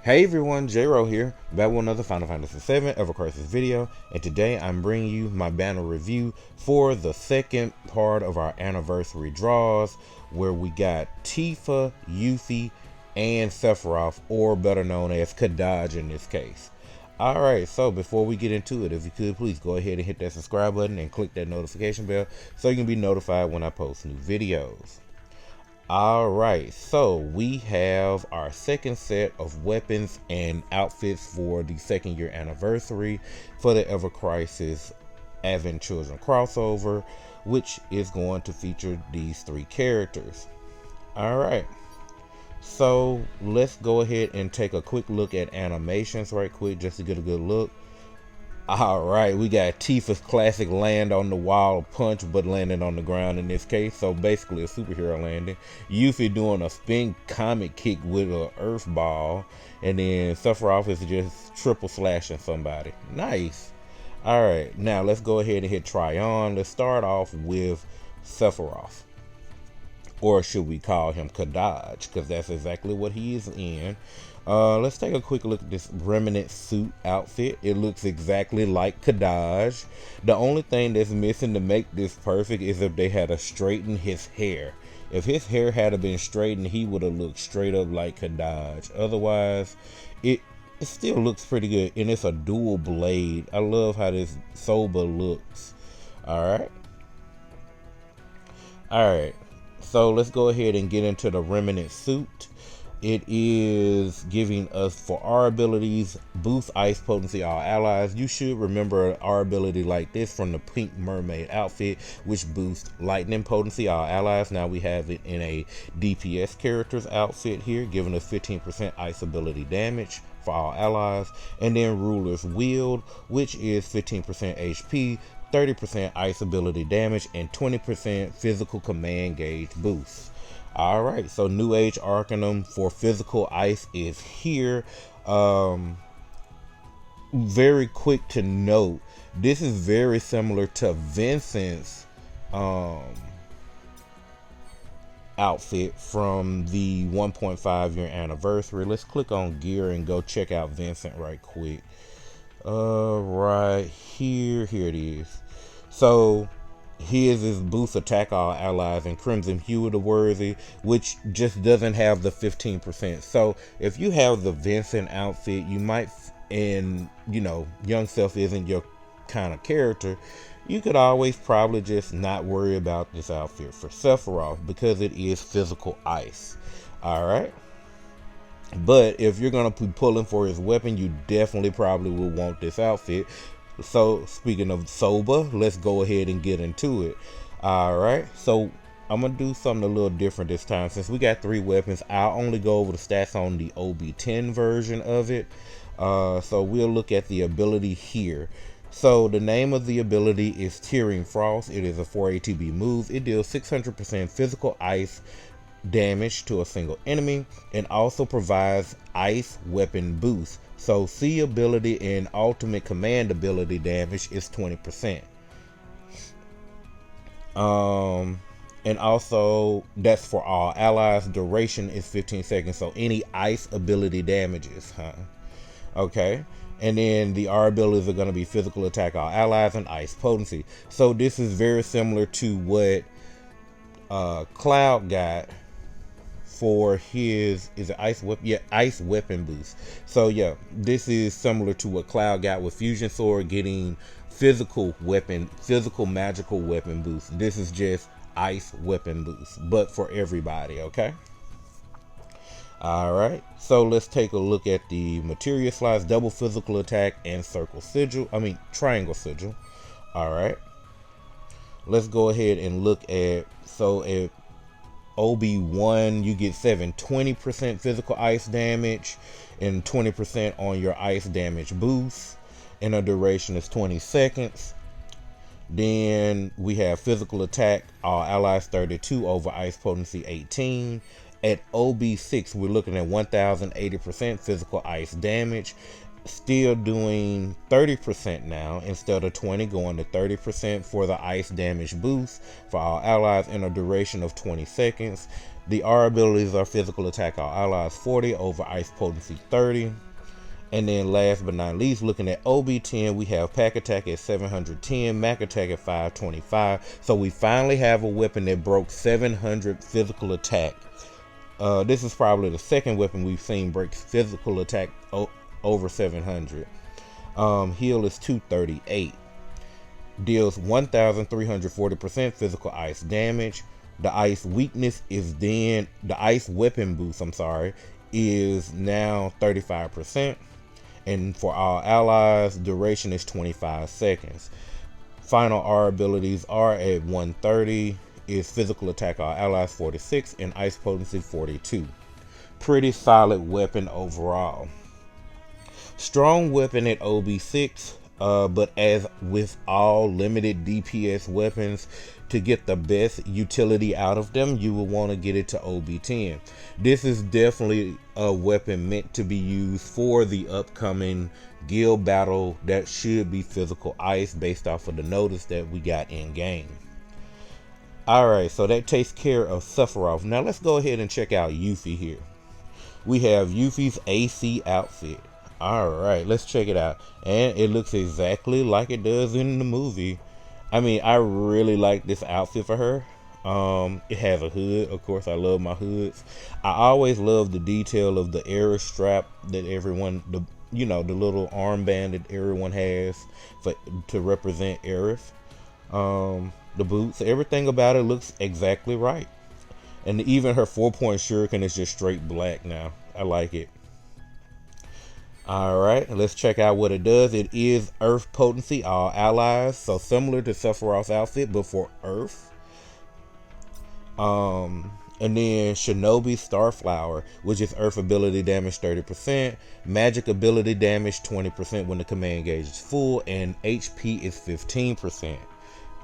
Hey everyone, J-Ro here, back with another Final Fantasy VII Ever Crisis video, and today I'm bringing you my banner review for the second part of our anniversary draws, where we got Tifa, Yuffie, and Sephiroth, or better known as Kadaj in this case. Alright, so before we get into it, if you could please go ahead and hit that subscribe button and click that notification bell so you can be notified when I post new videos. Alright, so we have our second set of weapons and outfits for the second year anniversary for the Ever Crisis Advent Children crossover, which is going to feature these three characters. Alright, so let's go ahead and take a quick look at animations right quick just to get a good look. Alright, we got Tifa's classic land on the wall punch, but landing on the ground in this case. So basically a superhero landing. Yuffie doing a spin comet kick with an earth ball. And then Sephiroth is just triple slashing somebody. Nice. Alright, now let's go ahead and hit try on. Let's start off with Sephiroth. Or should we call him Kadaj, because that's exactly what he is in. Let's take a quick look at this remnant suit outfit. It looks exactly like Kadaj. The only thing that's missing to make this perfect is if they had straightened his hair. If his hair had been straightened, he would have looked straight up like Kadaj. Otherwise, it still looks pretty good, and it's a dual blade. I love how this sober looks. Alright. So let's go ahead and get into the remnant suit. It is giving us, for our abilities, boost ice potency all allies. You should remember our ability like this from the Pink Mermaid outfit, which boosts lightning potency all allies. Now we have it in a DPS character's outfit here, giving us 15% ice ability damage for all allies. And then Ruler's Wield, which is 15% HP, 30% ice ability damage, and 20% physical command gauge boost. Alright, so New Age Arcanum for physical ice is here. Very quick to note, this is very similar to Vincent's outfit from the 1.5 year anniversary. Let's click on gear and go check out Vincent right quick. Right here it is. So his is boost attack all allies and Crimson Hue of the Worthy, which just doesn't have the 15%. So if you have the Vincent outfit, you might, and you know, Young Self isn't your kind of character, you could always probably just not worry about this outfit for Sephiroth because it is physical ice. Alright. But if you're going to be pulling for his weapon, you definitely probably will want this outfit. So speaking of sober, let's go ahead and get into it. Alright, so I'm going to do something a little different this time. Since we got three weapons, I'll only go over the stats on the OB10 version of it. So we'll look at the ability here. So the name of the ability is Tearing Frost. It is a 4 ATB move. It deals 600% physical ice damage to a single enemy and also provides ice weapon boost. So C ability and ultimate command ability damage is 20%. And also that's for all allies. Duration is 15 seconds. So any ice ability damages, okay. And then the R abilities are going to be physical attack all allies and ice potency. So this is very similar to what Cloud got for his, is it ice weapon? Yeah, ice weapon boost. So yeah, this is similar to what Cloud got with Fusion Sword, getting physical weapon, physical magical weapon boost. This is just ice weapon boost, but for everybody, okay? Alright, so let's take a look at the materia slides, double physical attack and circle sigil, triangle sigil. Alright, let's go ahead and look at, so at OB1 you get 20% physical ice damage and 20% on your ice damage boost, and a duration is 20 seconds. Then we have physical attack all allies 32 over ice potency 18. At OB6 we're looking at 1080% physical ice damage still doing 30% now instead of 20, going to 30% for the ice damage boost for all allies in a duration of 20 seconds. The R abilities are physical attack all allies 40 over ice potency 30. And then last but not least, looking at OB10, we have pack attack at 710, mac attack at 525. So we finally have a weapon that broke 700 physical attack. This is probably the second weapon we've seen break physical attack over 700. Heal is 238. Deals 1,340% physical ice damage. The ice weakness is then, the ice weapon boost, is now 35%. And for all allies, duration is 25 seconds. Final R abilities are at 130, is physical attack all allies 46, and ice potency 42. Pretty solid weapon overall. Strong weapon at OB6, but as with all limited DPS weapons, to get the best utility out of them, you will want to get it to OB10. This is definitely a weapon meant to be used for the upcoming guild battle that should be physical ice based off of the notice that we got in game. Alright, so that takes care of Sephiroth. Now let's go ahead and check out Yuffie here. We have Yuffie's AC outfit. Alright, let's check it out. And it looks exactly like it does in the movie. I mean, I really like this outfit for her. It has a hood. Of course, I love my hoods. I always love the detail of the arrow strap that everyone, the little armband that everyone has to represent Aerith. The boots, everything about it looks exactly right. And even her 4-point shuriken is just straight black now. I like it. Alright, let's check out what it does. It is Earth potency, all allies. So similar to Sephiroth's outfit, but for Earth. And then Shinobi Starflower, which is Earth ability damage 30%, magic ability damage 20% when the command gauge is full, and HP is 15%.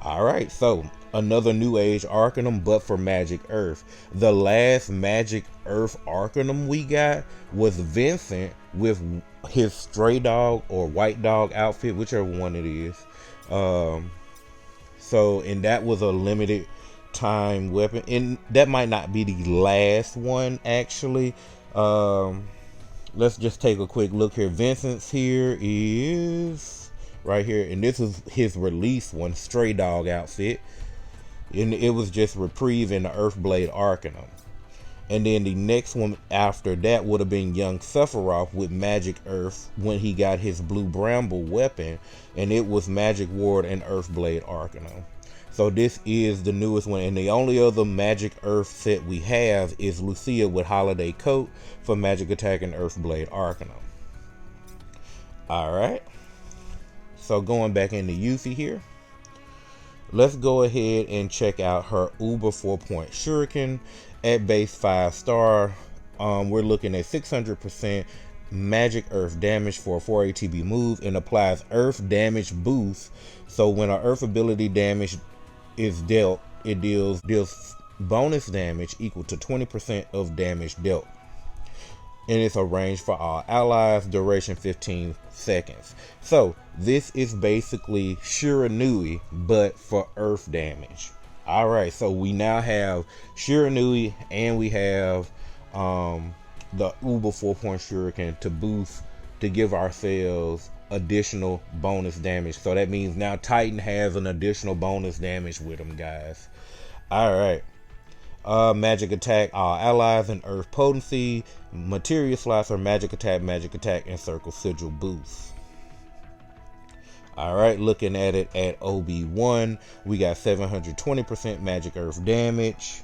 Alright, so another New Age Arcanum, but for Magic Earth. The last Magic Earth Arcanum we got was Vincent with his Stray Dog or White Dog outfit, whichever one it is. And that was a limited time weapon, and that might not be the last one actually. Let's just take a quick look here. Vincent's here is right here, and this is his release one, Stray Dog outfit, and it was just Reprieve in the Earthblade Arcanum. And then the next one after that would have been Young Sephiroth with Magic Earth when he got his Blue Bramble weapon, and it was Magic Ward and Earthblade Arcanum. So this is the newest one, and the only other Magic Earth set we have is Lucia with Holiday Coat for Magic Attack and Earthblade Arcanum. Alright, so going back into Yuffie here, let's go ahead and check out her Uber 4-point shuriken. At base 5-star, we're looking at 600% magic earth damage for a 4 ATB move, and applies earth damage boost. So when our earth ability damage is dealt, it deals bonus damage equal to 20% of damage dealt. And it's a range for all allies, duration 15 seconds. So this is basically Shiranui, but for earth damage. Alright, so we now have Shiranui, and we have the Uber 4-point shuriken to boost, to give ourselves additional bonus damage. So that means now Titan has an additional bonus damage with him, guys. Alright. Magic attack, all allies, and earth potency. Materia slots are magic attack, and circle sigil boost. Alright, looking at it at OB1, we got 720% magic earth damage.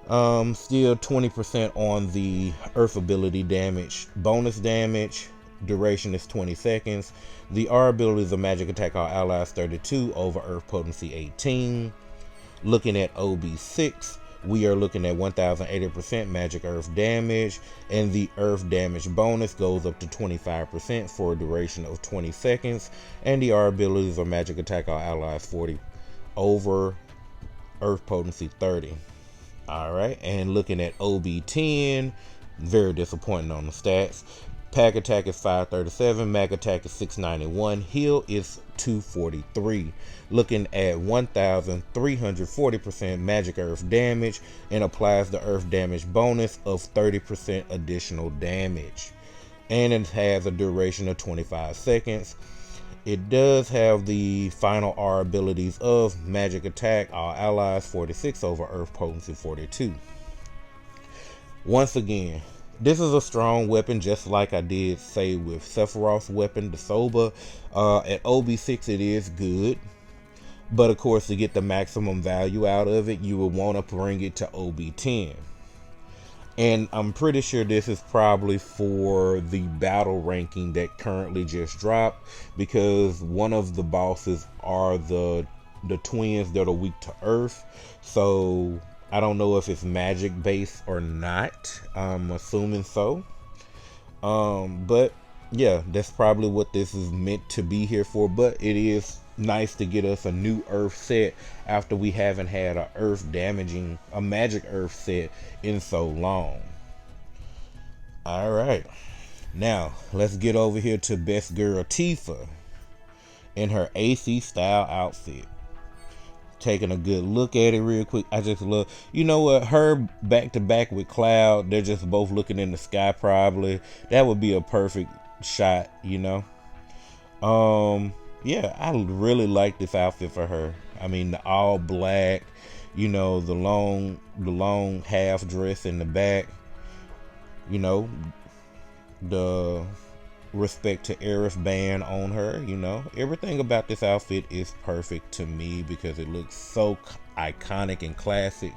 Still 20% on the earth ability damage, bonus damage. Duration is 20 seconds. The R ability is a magic attack all allies 32 over earth potency 18. Looking at OB6, we are looking at 1080% magic earth damage, and the earth damage bonus goes up to 25% for a duration of 20 seconds. And the R abilities are magic attack all allies 40 over earth potency 30. Alright, and looking at OB10, very disappointing on the stats. Pack attack is 537, mag attack is 691, heal is 243, looking at 1,340% magic earth damage, and applies the earth damage bonus of 30% additional damage. And it has a duration of 25 seconds. It does have the final R abilities of magic attack, all allies 46 over earth potency 42. Once again, this is a strong weapon, just like I did say with Sephiroth's weapon, the Soba. At OB6 it is good, but of course to get the maximum value out of it, you would want to bring it to OB10. And I'm pretty sure this is probably for the battle ranking that currently just dropped, because one of the bosses are the twins that are weak to earth. So I don't know if it's magic based or not. I'm assuming so. But yeah, that's probably what this is meant to be here for. But it is nice to get us a new earth set after we haven't had a magic earth set in so long. All right, now let's get over here to best girl Tifa in her AC style outfit. Taking a good look at it real quick. I just love, you know what, her back to back with Cloud, they're just both looking in the sky. Probably that would be a perfect shot, you know. Yeah, I really like this outfit for her. I mean, the all black, you know, the long half dress in the back, you know, the respect to Aerith band on her, you know, everything about this outfit is perfect to me because it looks so iconic and classic.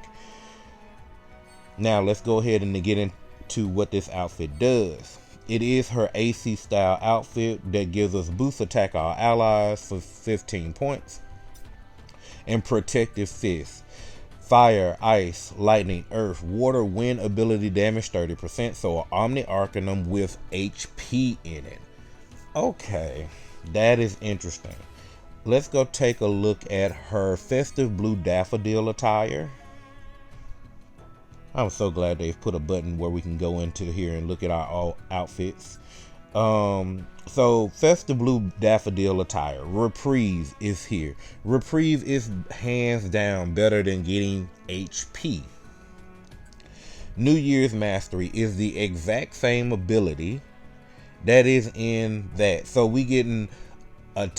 Now let's go ahead and get into what this outfit does. It is her AC style outfit that gives us boost attack all allies for 15 points, and protective fist, fire, ice, lightning, earth, water, wind ability damage 30%. So an Omni Arcanum with HP in it. Okay, that is interesting. Let's go take a look at her festive blue daffodil attire. I'm so glad they've put a button where we can go into here and look at our all outfits. So festive blue daffodil attire. Reprieve is here. Reprieve is hands down better than getting HP. New Year's Mastery is the exact same ability that is in that. So we getting an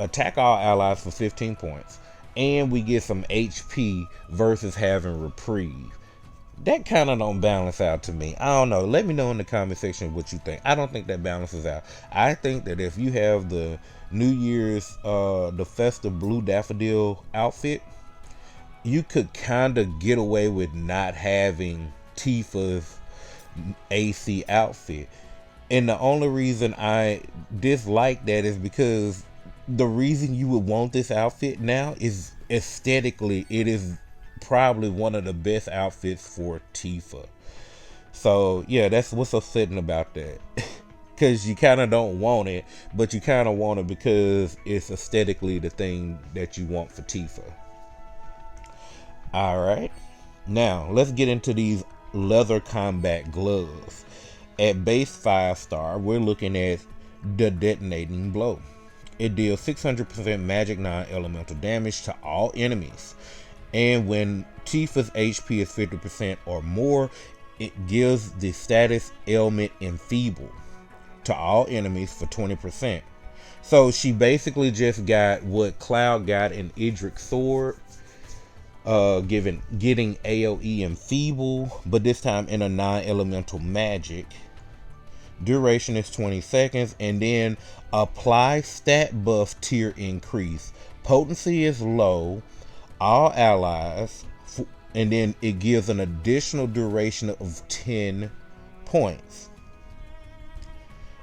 attack all allies for 15 points. And we get some HP versus having reprieve. That kind of don't balance out to me. I don't know. Let me know in the comment section what you think. I don't think that balances out. I think that if you have the New Year's, the festive blue daffodil outfit, you could kind of get away with not having Tifa's AC outfit. And the only reason I dislike that is because the reason you would want this outfit now is aesthetically, it is probably one of the best outfits for Tifa. So yeah, that's what's upsetting about that. Because you kind of don't want it, but you kind of want it because it's aesthetically the thing that you want for Tifa. Alright, now let's get into these leather combat gloves. At base 5-star, we're looking at the detonating blow. It deals 600% magic non-elemental damage to all enemies. And when Tifa's HP is 50% or more, it gives the status ailment enfeeble to all enemies for 20%. So she basically just got what Cloud got in Idric's sword, getting AoE enfeeble, but this time in a non-elemental magic. Duration is 20 seconds, and then apply stat buff tier increase. Potency is low, all allies, and then it gives an additional duration of 10 points.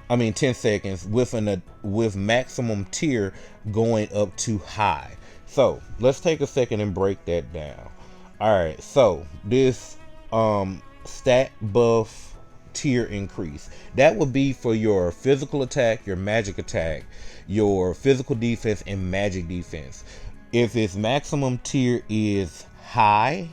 10 seconds with maximum tier going up to high. So let's take a second and break that down. All right, so this stat buff tier increase, that would be for your physical attack, your magic attack, your physical defense, and magic defense. If its maximum tier is high,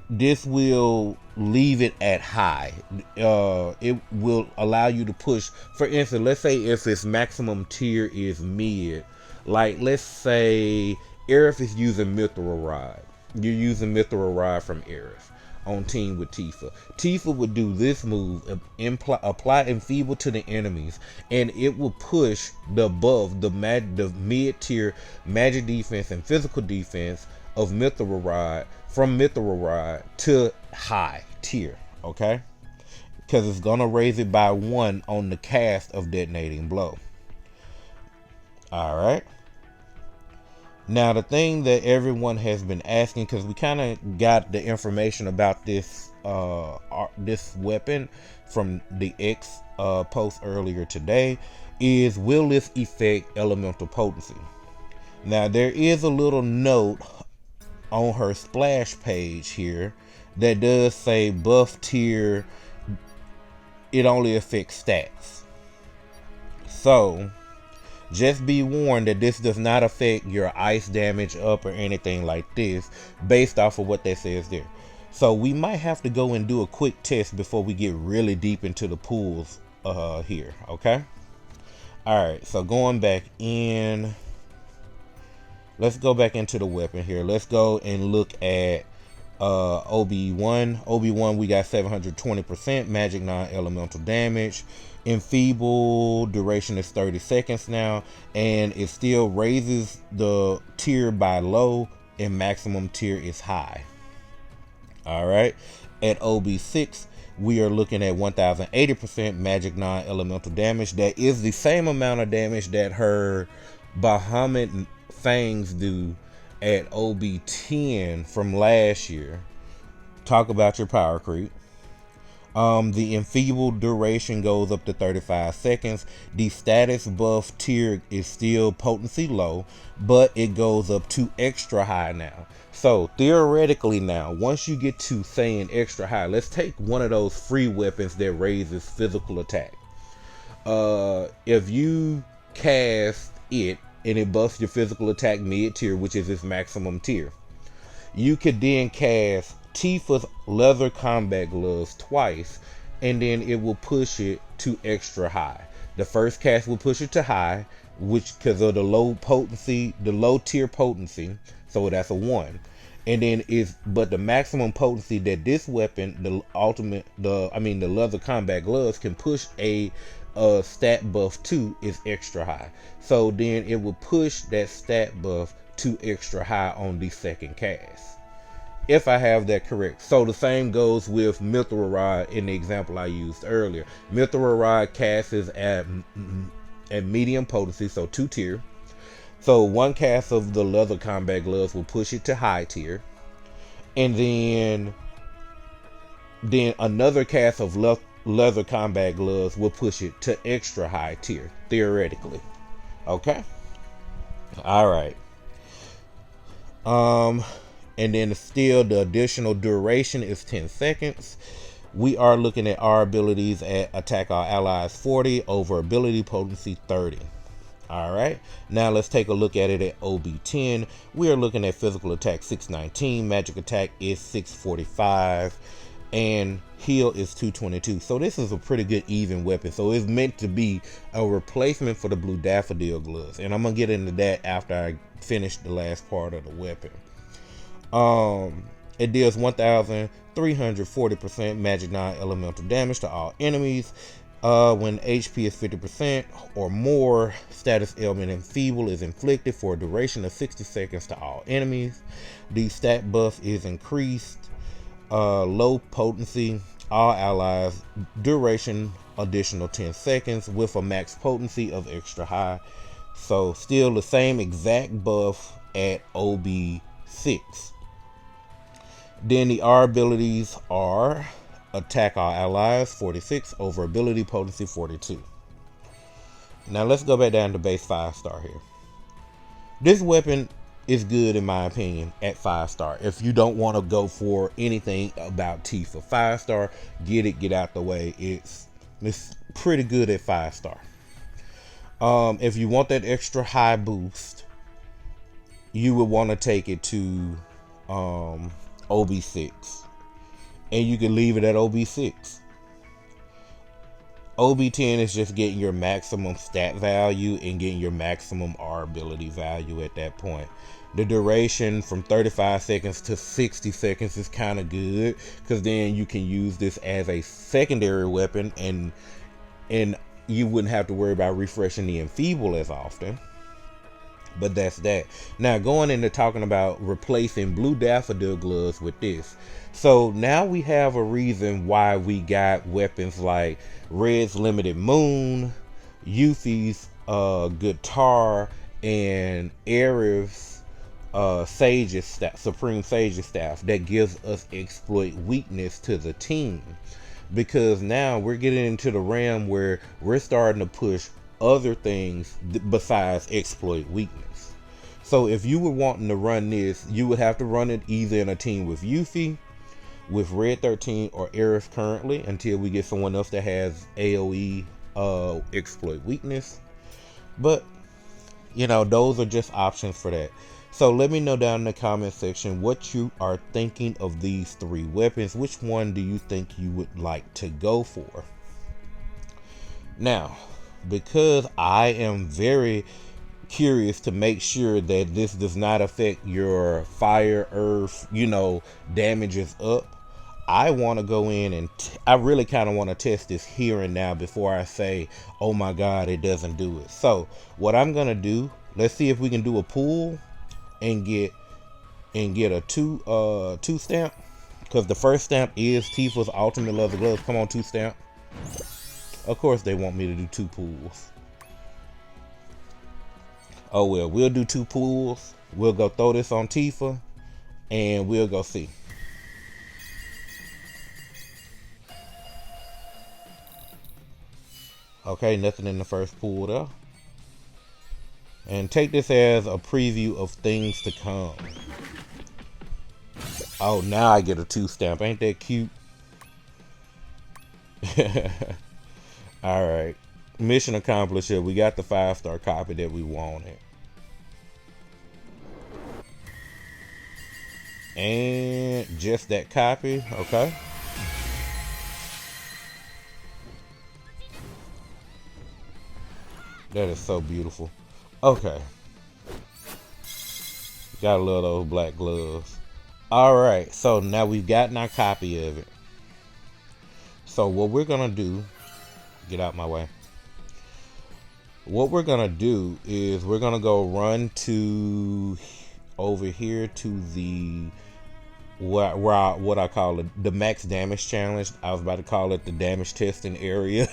this will leave it at high. It will allow you to push. For instance, let's say if its maximum tier is mid, like let's say Aerith is using Mithril Rod. You're using Mithril Rod from Aerith on team with Tifa. Tifa would do this move, apply Enfeeble to the enemies, and it will push the mid tier magic defense and physical defense of Mithril Rod from Mithril Rod to high tier, okay? Because it's gonna raise it by 1 on the cast of Detonating Blow. Alright. Now the thing that everyone has been asking, because we kind of got the information about this this weapon from the X post earlier today, is will this affect elemental potency? Now there is a little note on her splash page here that does say buff tier, it only affects stats. So just be warned that this does not affect your ice damage up or anything like this, based off of what that says there. So we might have to go and do a quick test before we get really deep into the pools here, okay? Alright, so going back in, let's go back into the weapon here. Let's go and look at OB1. OB1, we got 720% magic non-elemental damage. Enfeeble duration is 30 seconds now, and it still raises the tier by low, and maximum tier is high. Alright, at OB6, we are looking at 1080% magic non-elemental damage. That is the same amount of damage that her Bahamut Fangs do at OB10 from last year. Talk about your power creep. The Enfeeble duration goes up to 35 seconds. The status buff tier is still potency low, but it goes up to extra high now. So theoretically now, once you get to saying extra high, let's take one of those free weapons that raises physical attack. If you cast it and it buffs your physical attack mid tier, which is its maximum tier, you could then cast Tifa's leather combat gloves twice, and then it will push it to extra high. The first cast will push it to high, which because of the low potency, the low tier potency, so that's a 1. And then but the maximum potency that this weapon, the leather combat gloves can push a stat buff to is extra high. So then it will push that stat buff to extra high on the second cast, if I have that correct. So the same goes with Mithril Rod in the example I used earlier. Mithril Rod casts at medium potency, so 2 tier. So 1 cast of the leather combat gloves will push it to high tier, and then another cast of leather combat gloves will push it to extra high tier, theoretically. Okay. All right. And then still the additional duration is 10 seconds. We are looking at our abilities at attack our allies 40 over ability potency 30. All right, now let's take a look at it at OB10. We are looking at physical attack 619, magic attack is 645, and heal is 222. So this is a pretty good even weapon. So it's meant to be a replacement for the blue daffodil gloves, and I'm gonna get into that after I finish the last part of the weapon. It deals 1,340% magic non-elemental damage to all enemies. When HP is 50% or more, status ailment Enfeeble is inflicted for a duration of 60 seconds to all enemies. The stat buff is increased. Low potency, all allies, duration additional 10 seconds with a max potency of extra high. So still the same exact buff at OB6. Then the R abilities are attack all allies 46 over ability potency 42. Now let's go back down to base 5-star here. This weapon is good in my opinion at 5-star. If you don't want to go for anything about Tifa, 5-star, get out the way. It's pretty good at 5-star. If you want that extra high boost, you would want to take it to OB6. and you can leave it at OB6. OB10 is just getting your maximum stat value and getting your maximum R ability value at that point. The duration from 35 seconds to 60 seconds is kind of good, because then you can use this as a secondary weapon, and you wouldn't have to worry about refreshing the enfeeble as often. But that's that. Now going into talking about replacing blue daffodil gloves with this. So now we have a reason why we got weapons like Red's Limited Moon, Yuffie's guitar, and Aerith's Sage's staff, Supreme Sage's staff, that gives us exploit weakness to the team. Because now we're getting into the realm where we're starting to push other things besides exploit weakness. So if you were wanting to run this, you would have to run it either in a team with Yuffie, with Red 13, or Aerith currently, until we get someone else that has AoE exploit weakness. But you know, those are just options for that. So let me know down in the comment section what you are thinking of these three weapons. Which one do you think you would like to go for? Now, because I am very curious to make sure that this does not affect your fire, earth, you know, damages up, I want to go in and I really kind of want to test this here and now before I say, oh my god, it doesn't do it. So what I'm gonna do, let's see if we can do a pull and get a two stamp, because the first stamp is Tifa's ultimate leather gloves. Come on, 2 stamp. Of course they want me to do 2 pulls. Oh well, we'll do 2 pulls. We'll go throw this on Tifa and we'll go see. Okay, nothing in the first pull there. And take this as a preview of things to come. Oh, now I get a 2 stamp. Ain't that cute? Alright. Mission accomplished here. We got the 5-star copy that we wanted. And just that copy. Okay. That is so beautiful. Okay. Gotta love those black gloves. Alright, so now we've gotten our copy of it. So what we're gonna do, get out my way. What we're gonna do is we're gonna go run to over here to the what I call it, the max damage challenge. I was about to call it the damage testing area.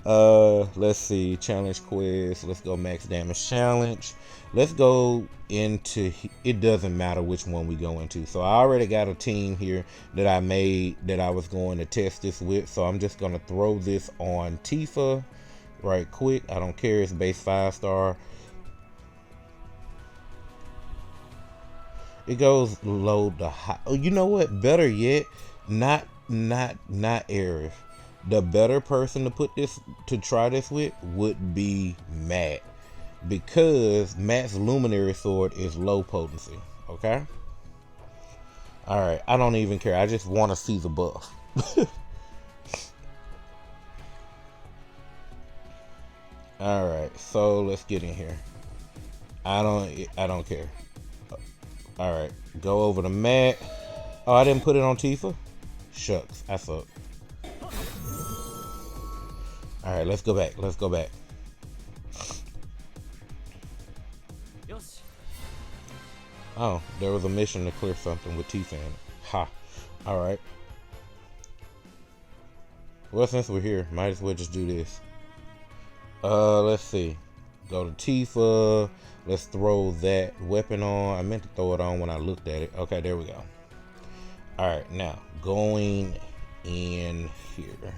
Let's see, challenge quest. Let's go max damage challenge. Let's go into, it doesn't matter which one we go into. So I already got a team here that I made that I was going to test this with. So I'm just going to throw this on Tifa right quick. I don't care, it's base 5-star. It goes low to high. Oh, you know what? Better yet, not Aerith. The better person to put this, to try this with, would be Matt, because Matt's luminary sword is low potency. Okay. All right. I don't even care. I just want to see the buff. All right. So let's get in here. I don't care. All right. Go over to Matt. Oh, I didn't put it on Tifa. Shucks. I suck. All right, let's go back. Let's go back. Oh, there was a mission to clear something with Tifa in it. Ha. All right. Well, since we're here, might as well just do this. Let's see. Go to Tifa. Let's throw that weapon on. I meant to throw it on when I looked at it. Okay, there we go. All right, now going in here.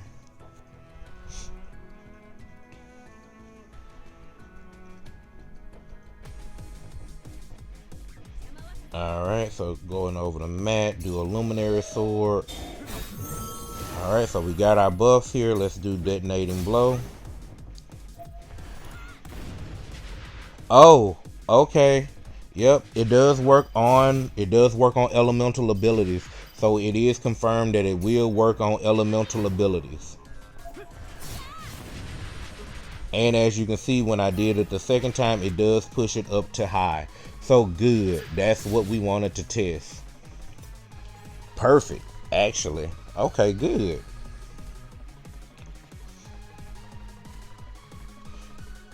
Alright, so going over to Matt, do a luminary sword. Alright, so we got our buffs here. Let's do detonating blow. Oh, okay. Yep, it does work on elemental abilities. So it is confirmed that it will work on elemental abilities. And as you can see, when I did it the second time, it does push it up to high. So good. That's what we wanted to test. Perfect, actually. Okay, good.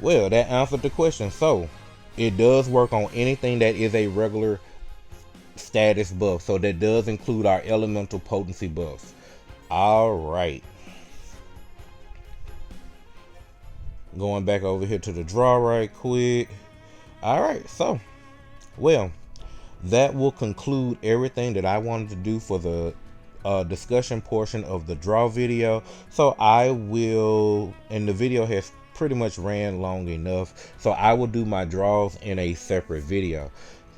Well, that answered the question. So it does work on anything that is a regular status buff. So that does include our elemental potency buffs. All right. Going back over here to the draw right quick. All right, so, well, that will conclude everything that I wanted to do for the discussion portion of the draw video. So I will, and the video has pretty much ran long enough, so I will do my draws in a separate video.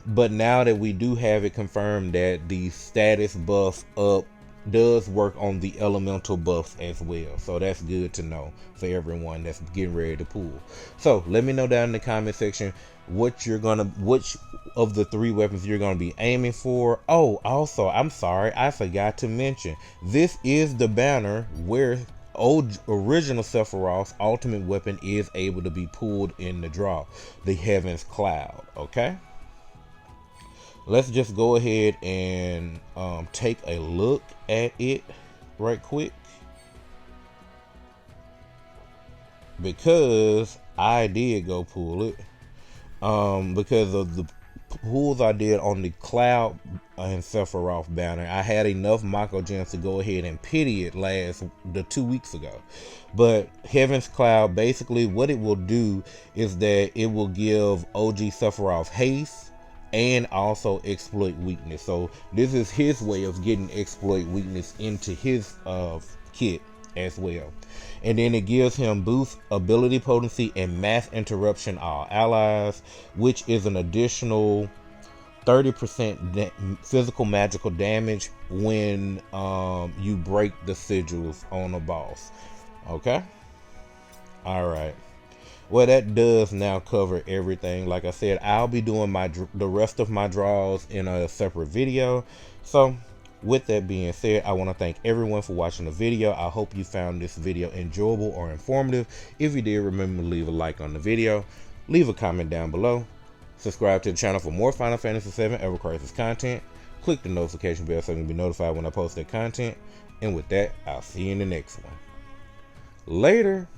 But now that we do have it confirmed that the status buff up does work on the elemental buffs as well, so that's good to know for everyone that's getting ready to pull. So let me know down in the comment section which of the 3 weapons you're gonna be aiming for. Oh, also, I'm sorry, I forgot to mention, this is the banner where original Sephiroth's ultimate weapon is able to be pulled in the draw, the Heaven's Cloud. Okay, let's just go ahead and take a look at it right quick, because I did go pull it because of the pulls I did on the Cloud and Sephiroth banner. I had enough Mako gems to go ahead and pity it the 2 weeks ago. But Heaven's Cloud, basically what it will do is that it will give OG Sephiroth haste and also exploit weakness. So this is his way of getting exploit weakness into his kit as well. And then it gives him boost ability potency and mass interruption all allies, which is an additional 30% physical magical damage when you break the sigils on a boss. Okay, all right. Well, that does now cover everything. Like I said, I'll be doing the rest of my draws in a separate video. So with that being said, I want to thank everyone for watching the video. I hope you found this video enjoyable or informative. If you did, remember to leave a like on the video, leave a comment down below, subscribe to the channel for more Final Fantasy VII Ever Crisis content, click the notification bell so you can be notified when I post that content. And with that, I'll see you in the next one. Later.